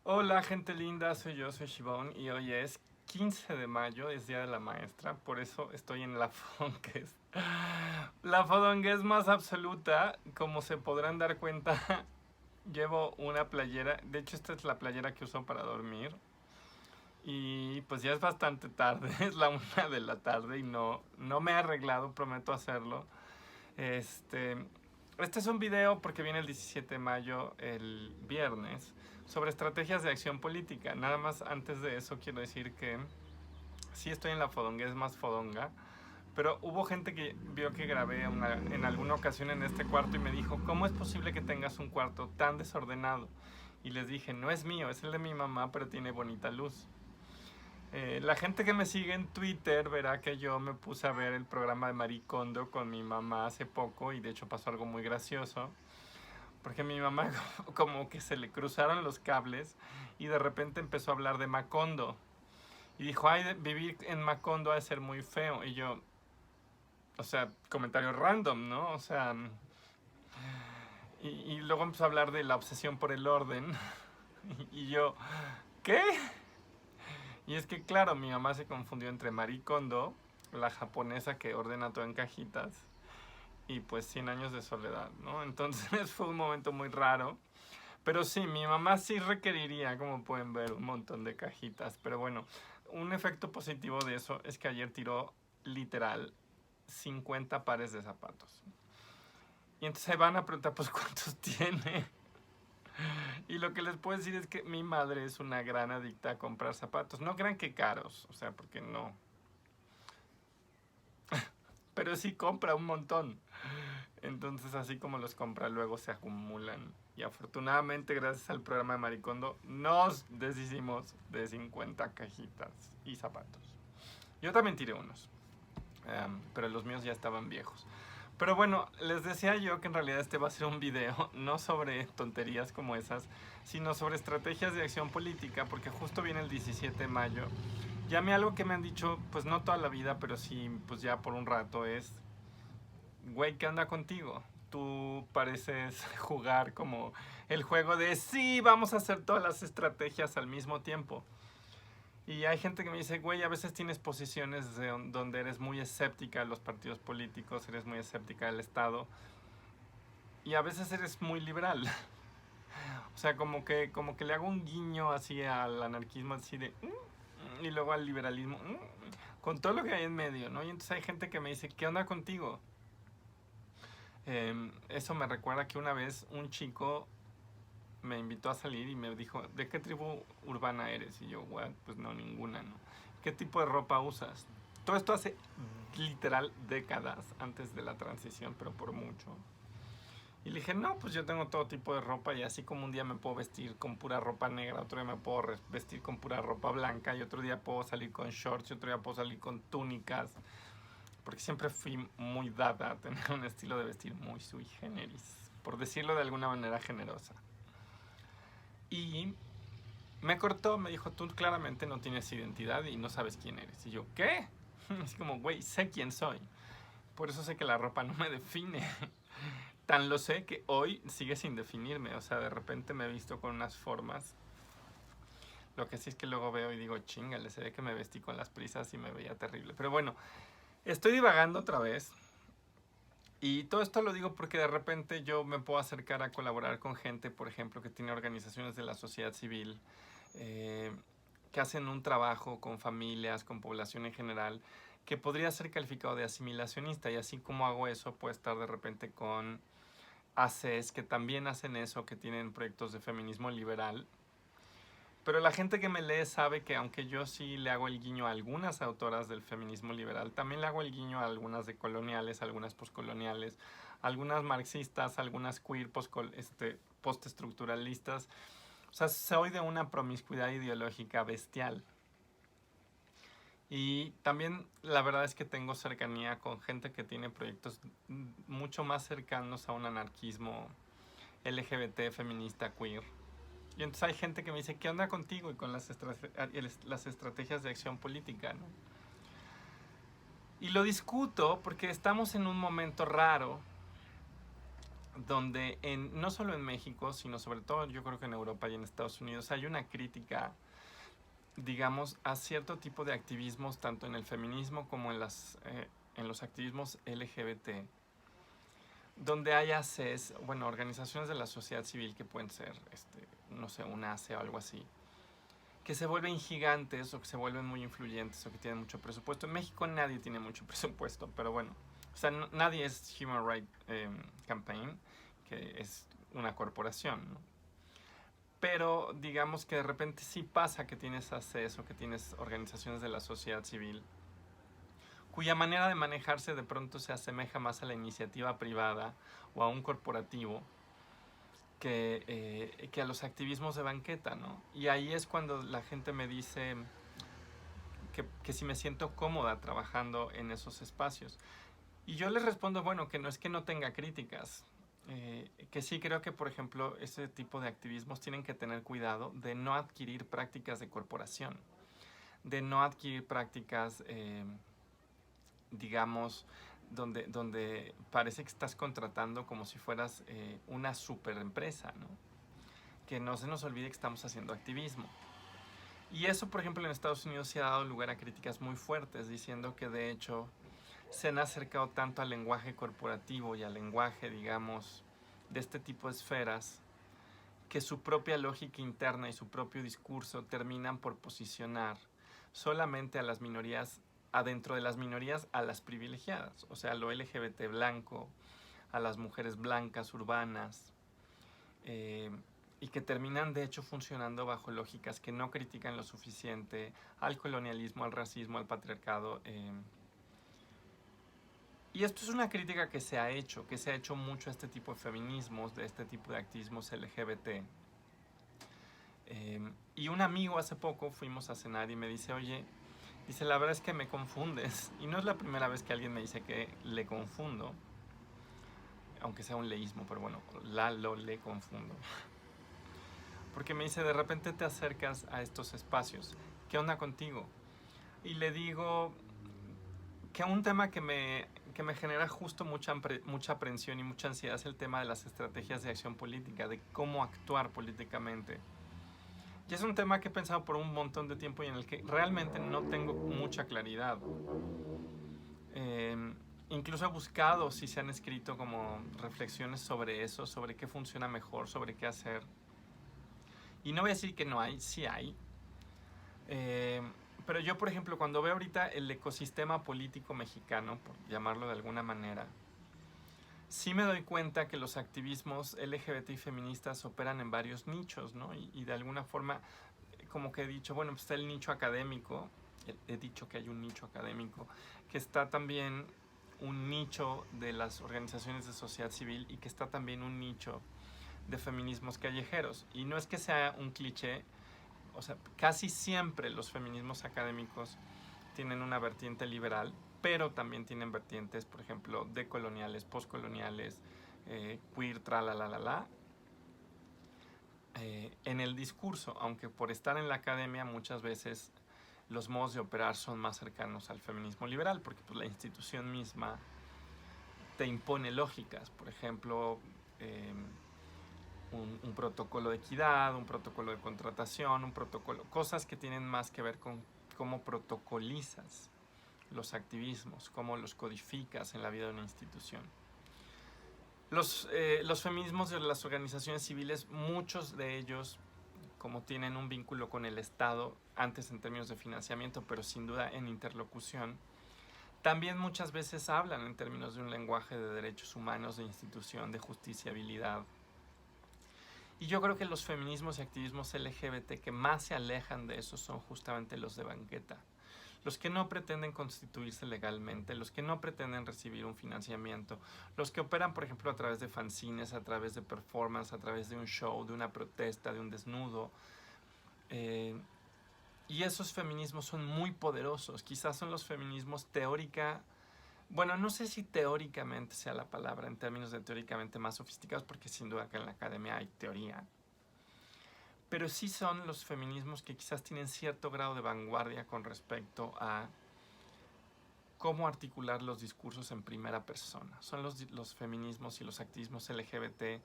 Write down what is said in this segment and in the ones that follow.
Hola gente linda, soy Shibón y hoy es 15 de mayo, es Día de la Maestra, por eso estoy en la fodonguez. La fodonguez más absoluta, como se podrán dar cuenta, llevo una playera, de hecho esta es la playera que uso para dormir y pues ya es bastante tarde, es la 1 de la tarde y no me he arreglado, prometo hacerlo. Este, este es un video porque viene el 17 de mayo, el viernes, sobre estrategias de acción política. Nada más antes de eso quiero decir que sí estoy en la fodonguez más fodonga, pero hubo gente que vio que grabé en alguna ocasión en este cuarto y me dijo, ¿cómo es posible que tengas un cuarto tan desordenado? Y les dije, no es mío, es el de mi mamá, pero tiene bonita luz. La gente que me sigue en Twitter verá que yo me puse a ver el programa de Marie Kondo con mi mamá hace poco y de hecho pasó algo muy gracioso porque mi mamá como que se le cruzaron los cables y de repente empezó a hablar de Macondo y dijo, ay, vivir en Macondo ha de ser muy feo y yo, o sea, comentario random, ¿no? O sea, y luego empezó a hablar de la obsesión por el orden y yo, ¿qué? Y es que, claro, mi mamá se confundió entre Marie Kondo, la japonesa que ordena todo en cajitas, y pues 100 años de soledad, ¿no? Entonces fue un momento muy raro. Pero sí, mi mamá sí requeriría, como pueden ver, un montón de cajitas. Pero bueno, un efecto positivo de eso es que ayer tiró literal 50 pares de zapatos. Y entonces se van a preguntar, pues, ¿cuántos tiene? Y lo que les puedo decir es que mi madre es una gran adicta a comprar zapatos. No crean que caros, o sea, porque no. Pero sí compra un montón. Entonces, así como los compra, luego se acumulan. Y afortunadamente, gracias al programa de Maricondo, nos deshicimos de 50 cajitas y zapatos. Yo también tiré unos, pero los míos ya estaban viejos. Pero bueno, les decía yo que en realidad este va a ser un video no sobre tonterías como esas, sino sobre estrategias de acción política, porque justo viene el 17 de mayo. Y a mí algo que me han dicho, pues no toda la vida, pero sí, pues ya por un rato es, güey, ¿qué onda contigo? Tú pareces jugar como el juego de sí, vamos a hacer todas las estrategias al mismo tiempo. Y hay gente que me dice, güey, a veces tienes posiciones donde eres muy escéptica de los partidos políticos, eres muy escéptica del Estado y a veces eres muy liberal. O sea, como que le hago un guiño así al anarquismo, así de y luego al liberalismo, con todo lo que hay en medio, ¿no? Y entonces hay gente que me dice, ¿qué onda contigo? Eso me recuerda que una vez un chico me invitó a salir y me dijo, ¿de qué tribu urbana eres? Y yo, what, pues no, ninguna, ¿no? ¿Qué tipo de ropa usas? Todo esto hace literal décadas antes de la transición, pero por mucho. Y le dije, no, pues yo tengo todo tipo de ropa y así como un día me puedo vestir con pura ropa negra, otro día me puedo vestir con pura ropa blanca y otro día puedo salir con shorts y otro día puedo salir con túnicas. Porque siempre fui muy dada a tener un estilo de vestir muy sui generis, por decirlo de alguna manera generosa. Y me cortó, me dijo, tú claramente no tienes identidad y no sabes quién eres. Y yo, ¿qué? Es como, güey, sé quién soy. Por eso sé que la ropa no me define. Tan lo sé que hoy sigue sin definirme. O sea, de repente me he visto con unas formas. Lo que sí es que luego veo y digo, chingale, se ve que me vestí con las prisas y me veía terrible. Pero bueno, estoy divagando otra vez. Y todo esto lo digo porque de repente yo me puedo acercar a colaborar con gente, por ejemplo, que tiene organizaciones de la sociedad civil, eh, que hacen un trabajo con familias, con población en general, que podría ser calificado de asimilacionista. Y así como hago eso, puedo estar de repente con ACES, que también hacen eso, que tienen proyectos de feminismo liberal. Pero la gente que me lee sabe que aunque yo sí le hago el guiño a algunas autoras del feminismo liberal, también le hago el guiño a algunas de coloniales, algunas postcoloniales, algunas marxistas, algunas queer postestructuralistas. O sea, soy de una promiscuidad ideológica bestial. Y también la verdad es que tengo cercanía con gente que tiene proyectos mucho más cercanos a un anarquismo LGBT, feminista, queer. Y entonces hay gente que me dice, ¿qué onda contigo? Y con las estrategias de acción política, ¿no? Y lo discuto porque estamos en un momento raro donde no solo en México, sino sobre todo yo creo que en Europa y en Estados Unidos hay una crítica, digamos, a cierto tipo de activismos, tanto en el feminismo como en los activismos LGBT, donde hay ACES, bueno, organizaciones de la sociedad civil que pueden ser, no sé, un ACE o algo así, que se vuelven gigantes o que se vuelven muy influyentes o que tienen mucho presupuesto. En México nadie tiene mucho presupuesto, pero bueno, o sea, nadie es Human Rights Campaign, que es una corporación, ¿no? Pero digamos que de repente sí pasa que tienes acceso, que tienes organizaciones de la sociedad civil, cuya manera de manejarse de pronto se asemeja más a la iniciativa privada o a un corporativo que a los activismos de banqueta, ¿no? Y ahí es cuando la gente me dice que si me siento cómoda trabajando en esos espacios. Y yo les respondo, bueno, que no es que no tenga críticas, que sí creo que, por ejemplo, ese tipo de activismos tienen que tener cuidado de no adquirir prácticas de corporación, de no adquirir prácticas, digamos, donde parece que estás contratando como si fueras una super empresa, ¿no? Que no se nos olvide que estamos haciendo activismo. Y eso, por ejemplo, en Estados Unidos se ha dado lugar a críticas muy fuertes, diciendo que de hecho se han acercado tanto al lenguaje corporativo y al lenguaje, digamos, de este tipo de esferas, que su propia lógica interna y su propio discurso terminan por posicionar solamente a las minorías, adentro de las minorías, a las privilegiadas, o sea, a lo LGBT blanco, a las mujeres blancas urbanas, y que terminan de hecho funcionando bajo lógicas que no critican lo suficiente al colonialismo, al racismo, al patriarcado. Y esto es una crítica que se ha hecho mucho a este tipo de feminismos, de este tipo de activismos LGBT. Y un amigo hace poco fuimos a cenar y me dice, oye, dice, la verdad es que me confundes. Y no es la primera vez que alguien me dice que le confundo, aunque sea un leísmo, pero bueno, le confundo. Porque me dice, de repente te acercas a estos espacios, ¿qué onda contigo? Y le digo que un tema que me genera justo mucha aprensión y mucha ansiedad es el tema de las estrategias de acción política, de cómo actuar políticamente. Y es un tema que he pensado por un montón de tiempo y en el que realmente no tengo mucha claridad. Incluso he buscado si se han escrito como reflexiones sobre eso, sobre qué funciona mejor, sobre qué hacer. Y no voy a decir que no hay, sí hay. Pero yo, por ejemplo, cuando veo ahorita el ecosistema político mexicano, por llamarlo de alguna manera, sí me doy cuenta que los activismos LGBT y feministas operan en varios nichos, ¿no? Y de alguna forma, como que he dicho, bueno, pues está el nicho académico, he dicho que hay un nicho académico, que está también un nicho de las organizaciones de sociedad civil y que está también un nicho de feminismos callejeros. Y no es que sea un cliché, o sea, casi siempre los feminismos académicos tienen una vertiente liberal, pero también tienen vertientes, por ejemplo, decoloniales, postcoloniales, queer, tralalala, en el discurso, aunque por estar en la academia muchas veces los modos de operar son más cercanos al feminismo liberal, porque pues, la institución misma te impone lógicas, por ejemplo, un protocolo de equidad, un protocolo de contratación, un protocolo, cosas que tienen más que ver con cómo protocolizas los activismos, cómo los codificas en la vida de una institución. Los feminismos de las organizaciones civiles, muchos de ellos, como tienen un vínculo con el Estado, antes en términos de financiamiento, pero sin duda en interlocución, también muchas veces hablan en términos de un lenguaje de derechos humanos, de institución, de justiciabilidad. Y yo creo que los feminismos y activismos LGBT que más se alejan de eso son justamente los de banqueta. Los que no pretenden constituirse legalmente, los que no pretenden recibir un financiamiento, los que operan, por ejemplo, a través de fanzines, a través de performance, a través de un show, de una protesta, de un desnudo. Y esos feminismos son muy poderosos. Quizás son los feminismos bueno, no sé si teóricamente sea la palabra en términos de teóricamente más sofisticados, porque sin duda que en la academia hay teoría. Pero sí son los feminismos que quizás tienen cierto grado de vanguardia con respecto a cómo articular los discursos en primera persona. Son los feminismos y los activismos LGBT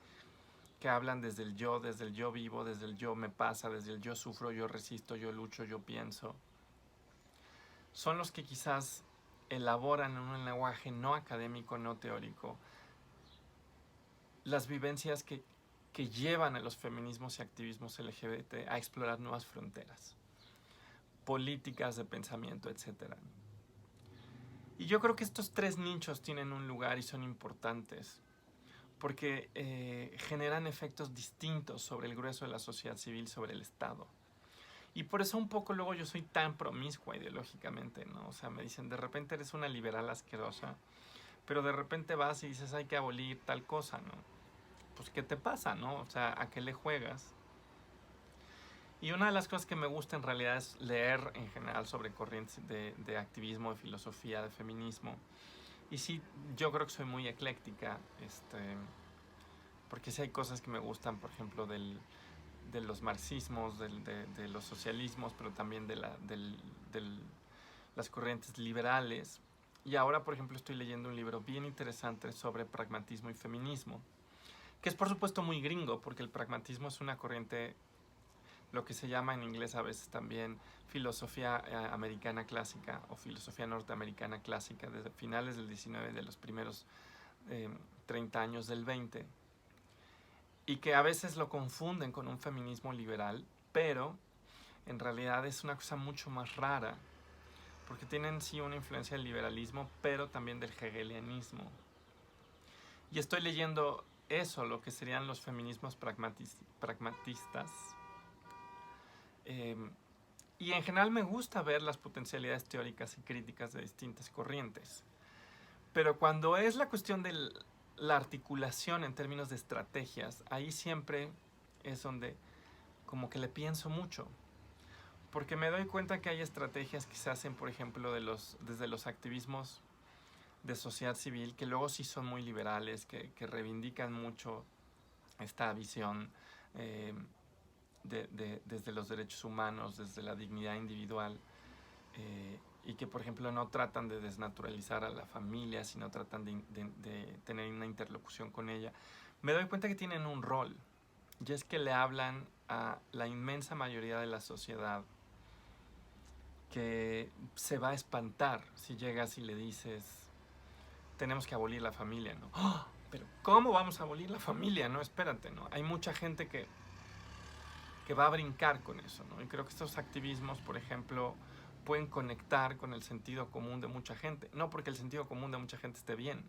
que hablan desde el yo vivo, desde el yo me pasa, desde el yo sufro, yo resisto, yo lucho, yo pienso. Son los que quizás elaboran en un lenguaje no académico, no teórico, las vivencias que llevan a los feminismos y activismos LGBT a explorar nuevas fronteras, políticas de pensamiento, etc. Y yo creo que estos tres nichos tienen un lugar y son importantes porque generan efectos distintos sobre el grueso de la sociedad civil, sobre el Estado. Y por eso un poco luego yo soy tan promiscua ideológicamente, ¿no? O sea, me dicen, de repente eres una liberal asquerosa, pero de repente vas y dices, hay que abolir tal cosa, ¿no? Pues, ¿qué te pasa, no? O sea, ¿a qué le juegas? Y una de las cosas que me gusta en realidad es leer en general sobre corrientes de activismo, de filosofía, de feminismo. Y sí, yo creo que soy muy ecléctica, porque sí hay cosas que me gustan, por ejemplo, de los marxismos, de los socialismos, pero también de las corrientes liberales. Y ahora, por ejemplo, estoy leyendo un libro bien interesante sobre pragmatismo y feminismo, que es por supuesto muy gringo, porque el pragmatismo es una corriente, lo que se llama en inglés a veces también filosofía americana clásica o filosofía norteamericana clásica, desde finales del 19, de los primeros 30 años del 20, y que a veces lo confunden con un feminismo liberal, pero en realidad es una cosa mucho más rara, porque tienen sí una influencia del liberalismo, pero también del hegelianismo. Y estoy leyendo eso, lo que serían los feminismos pragmatistas. Y en general me gusta ver las potencialidades teóricas y críticas de distintas corrientes. Pero cuando es la cuestión de la articulación en términos de estrategias, ahí siempre es donde como que le pienso mucho. Porque me doy cuenta que hay estrategias que se hacen, por ejemplo, desde los activismos de sociedad civil, que luego sí son muy liberales, que reivindican mucho esta visión desde los derechos humanos, desde la dignidad individual, y que, por ejemplo, no tratan de desnaturalizar a la familia, sino tratan de tener una interlocución con ella. Me doy cuenta que tienen un rol, y es que le hablan a la inmensa mayoría de la sociedad, que se va a espantar si llegas y le dices, tenemos que abolir la familia, ¿no? ¡Oh! Pero ¿cómo vamos a abolir la familia? No, espérate, ¿no? Hay mucha gente que va a brincar con eso, ¿no? Y creo que estos activismos, por ejemplo, pueden conectar con el sentido común de mucha gente. No porque el sentido común de mucha gente esté bien,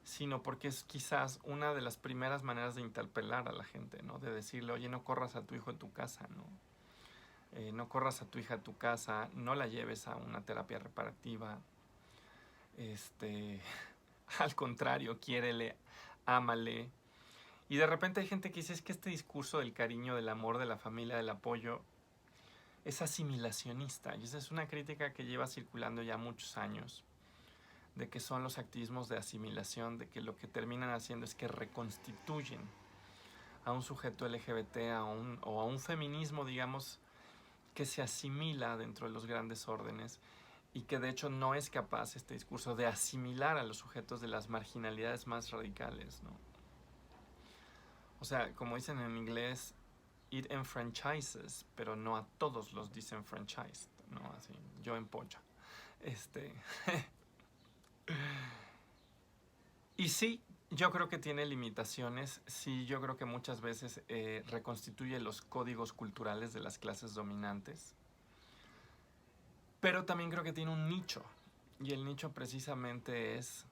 sino porque es quizás una de las primeras maneras de interpelar a la gente, ¿no? De decirle, oye, no corras a tu hijo de tu casa, ¿no? No corras a tu hija a tu casa, no la lleves a una terapia reparativa. Al contrario, quiérele, ámale. Y de repente hay gente que dice, es que este discurso del cariño, del amor, de la familia, del apoyo, es asimilacionista. Y esa es una crítica que lleva circulando ya muchos años, de que son los activismos de asimilación, de que lo que terminan haciendo es que reconstituyen a un sujeto LGBT o a un feminismo, digamos, que se asimila dentro de los grandes órdenes, y que de hecho no es capaz este discurso de asimilar a los sujetos de las marginalidades más radicales, ¿no? O sea, como dicen en inglés, it enfranchises, pero no a todos los disenfranchised, ¿no? Así, yo en polla. Y sí, yo creo que tiene limitaciones. Sí, yo creo que muchas veces reconstituye los códigos culturales de las clases dominantes. Pero también creo que tiene un nicho. Y el nicho precisamente es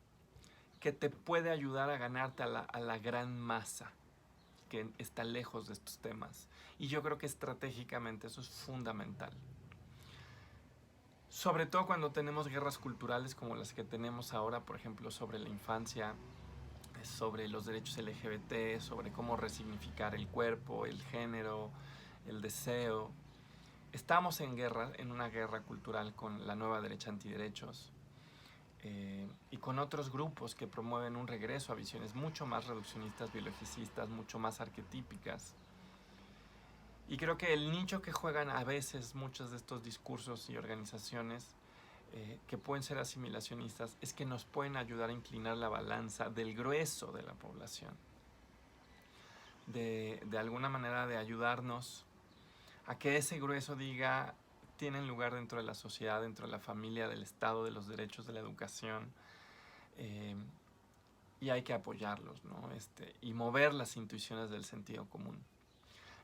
que te puede ayudar a ganarte a la gran masa que está lejos de estos temas. Y yo creo que estratégicamente eso es fundamental. Sobre todo cuando tenemos guerras culturales como las que tenemos ahora, por ejemplo, sobre la infancia, sobre los derechos LGBT, sobre cómo resignificar el cuerpo, el género, el deseo. Estamos en guerra, en una guerra cultural con la nueva derecha antiderechos, y con otros grupos que promueven un regreso a visiones mucho más reduccionistas, biologicistas, mucho más arquetípicas. Y creo que el nicho que juegan a veces muchos de estos discursos y organizaciones que pueden ser asimilacionistas, es que nos pueden ayudar a inclinar la balanza del grueso de la población. De alguna manera de ayudarnos a que ese grueso diga, tienen lugar dentro de la sociedad, dentro de la familia, del Estado, de los derechos, de la educación, y hay que apoyarlos, ¿no? Y mover las intuiciones del sentido común.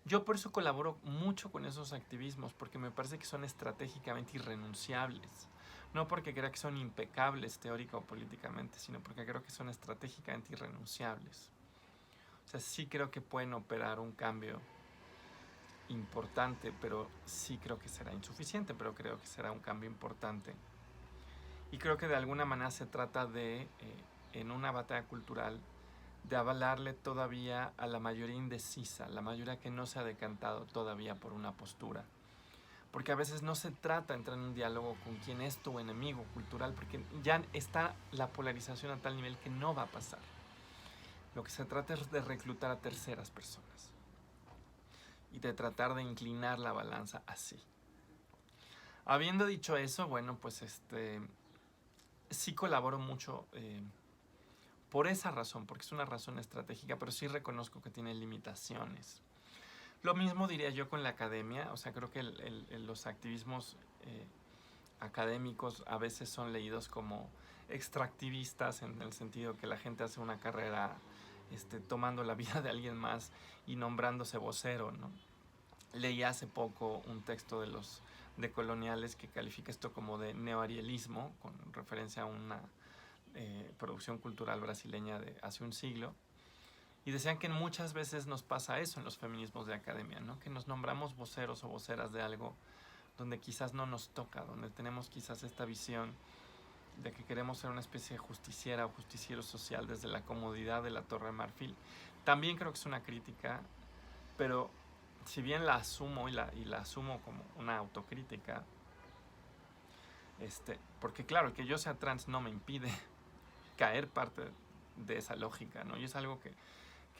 Yo por eso colaboro mucho con esos activismos, porque me parece que son estratégicamente irrenunciables. No porque crea que son impecables teórica o políticamente, sino porque creo que son estratégicamente irrenunciables. O sea, sí creo que pueden operar un cambio importante, pero sí creo que será insuficiente, pero creo que será un cambio importante. Y creo que de alguna manera se trata de, en una batalla cultural, de avalarle todavía a la mayoría indecisa, la mayoría que no se ha decantado todavía por una postura. Porque a veces no se trata de entrar en un diálogo con quien es tu enemigo cultural, porque ya está la polarización a tal nivel que no va a pasar. Lo que se trata es de reclutar a terceras personas y de tratar de inclinar la balanza así. Habiendo dicho eso, bueno, pues sí colaboro mucho por esa razón, porque es una razón estratégica, pero sí reconozco que tiene limitaciones. Lo mismo diría yo con la academia, o sea, creo que los activismos académicos a veces son leídos como extractivistas, en el sentido que la gente hace una carrera tomando la vida de alguien más y nombrándose vocero, ¿no? Leí hace poco un texto de los decoloniales que califica esto como de neoarielismo, con referencia a una producción cultural brasileña de hace un siglo. Y decían que muchas veces nos pasa eso en los feminismos de academia, ¿no? Que nos nombramos voceros o voceras de algo donde quizás no nos toca, donde tenemos quizás esta visión de que queremos ser una especie de justiciera o justiciero social desde la comodidad de la Torre de Marfil. También creo que es una crítica, pero si bien la asumo y la asumo como una autocrítica, porque claro, que yo sea trans no me impide caer parte de esa lógica, ¿no? Y es algo que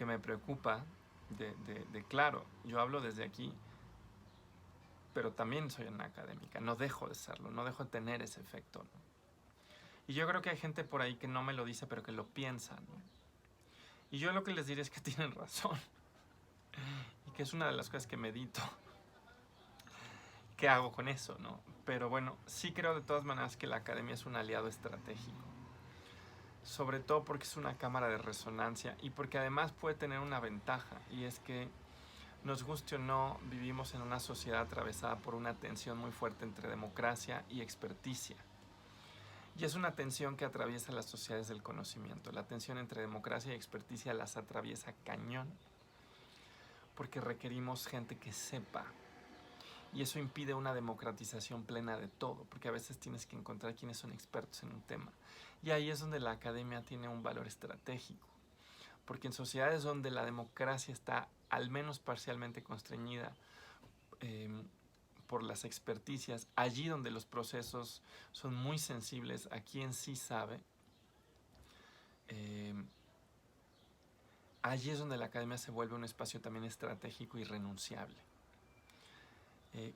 me preocupa claro, yo hablo desde aquí, pero también soy una académica, no dejo de serlo, no dejo de tener ese efecto, ¿no? Y yo creo que hay gente por ahí que no me lo dice, pero que lo piensa, ¿no? Y yo lo que les diré es que tienen razón, y que es una de las cosas que medito. ¿Qué hago con eso, no? Pero bueno, sí creo de todas maneras que la academia es un aliado estratégico. Sobre todo porque es una cámara de resonancia y porque además puede tener una ventaja, y es que, nos guste o no, vivimos en una sociedad atravesada por una tensión muy fuerte entre democracia y experticia. Y es una tensión que atraviesa las sociedades del conocimiento. La tensión entre democracia y experticia las atraviesa cañón, porque requerimos gente que sepa. Y eso impide una democratización plena de todo, porque a veces tienes que encontrar quienes son expertos en un tema. Y ahí es donde la academia tiene un valor estratégico, porque en sociedades donde la democracia está al menos parcialmente constreñida por las experticias, allí donde los procesos son muy sensibles a quien sí sabe, allí es donde la academia se vuelve un espacio también estratégico y irrenunciable.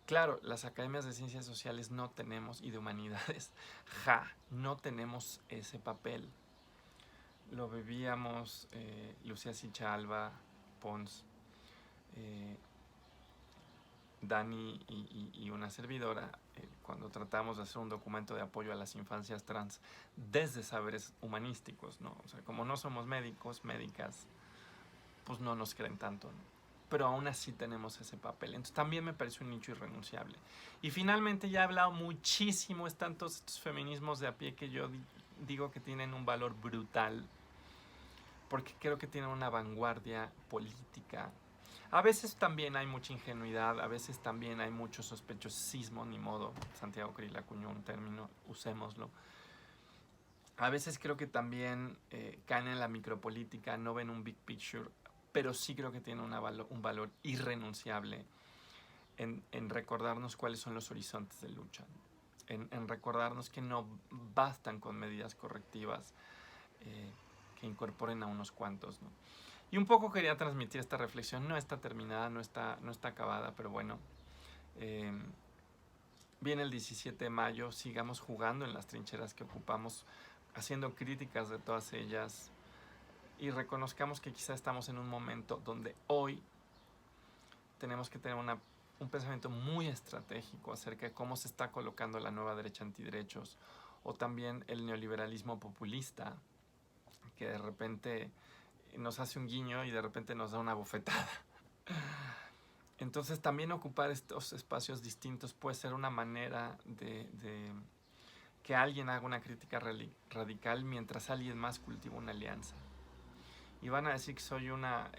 Claro, las academias de ciencias sociales no tenemos, y de humanidades, no tenemos ese papel. Lo vivíamos Lucía Sicha Alba, Pons, Dani y una servidora, cuando tratamos de hacer un documento de apoyo a las infancias trans desde saberes humanísticos, ¿no? O sea, como no somos médicos, médicas, pues no nos creen tanto, ¿no? Pero aún así tenemos ese papel. Entonces también me parece un nicho irrenunciable. Y finalmente, ya he hablado muchísimo, están todos estos feminismos de a pie que yo digo que tienen un valor brutal, porque creo que tienen una vanguardia política. A veces también hay mucha ingenuidad, a veces también hay mucho sospechosismo, ni modo, Santiago Krill acuñó un término, usémoslo. A veces creo que también caen en la micropolítica, no ven un big picture, pero sí creo que tiene un valor irrenunciable en recordarnos cuáles son los horizontes de lucha, en recordarnos que no bastan con medidas correctivas que incorporen a unos cuantos, ¿no? Y un poco quería transmitir esta reflexión, no está terminada, no está acabada, pero bueno, viene el 17 de mayo, sigamos jugando en las trincheras que ocupamos, haciendo críticas de todas ellas y reconozcamos que quizá estamos en un momento donde hoy tenemos que tener un pensamiento muy estratégico acerca de cómo se está colocando la nueva derecha antiderechos o también el neoliberalismo populista que de repente nos hace un guiño y de repente nos da una bofetada. Entonces también ocupar estos espacios distintos puede ser una manera de que alguien haga una crítica radical mientras alguien más cultiva una alianza. Y van a decir que soy una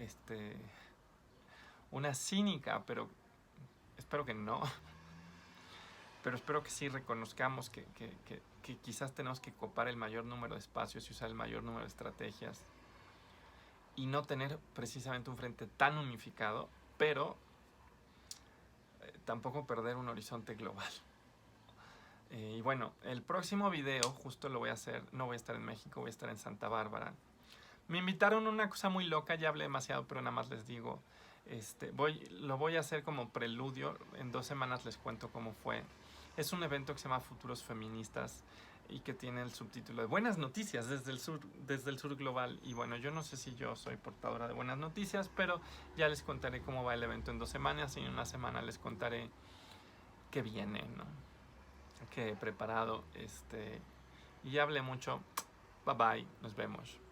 cínica, pero espero que no. Pero espero que sí reconozcamos que quizás tenemos que copar el mayor número de espacios y usar el mayor número de estrategias y no tener precisamente un frente tan unificado, pero tampoco perder un horizonte global. Y bueno, el próximo video justo lo voy a hacer, no voy a estar en México, voy a estar en Santa Bárbara. Me invitaron a una cosa muy loca, ya hablé demasiado, pero nada más les digo, lo voy a hacer como preludio, en 2 semanas les cuento cómo fue. Es un evento que se llama Futuros Feministas y que tiene el subtítulo de Buenas Noticias desde el sur global. Y bueno, yo no sé si yo soy portadora de buenas noticias, pero ya les contaré cómo va el evento en 2 semanas y en 1 semana les contaré qué viene, ¿no? Que he preparado. Y ya hablé mucho. Bye bye, nos vemos.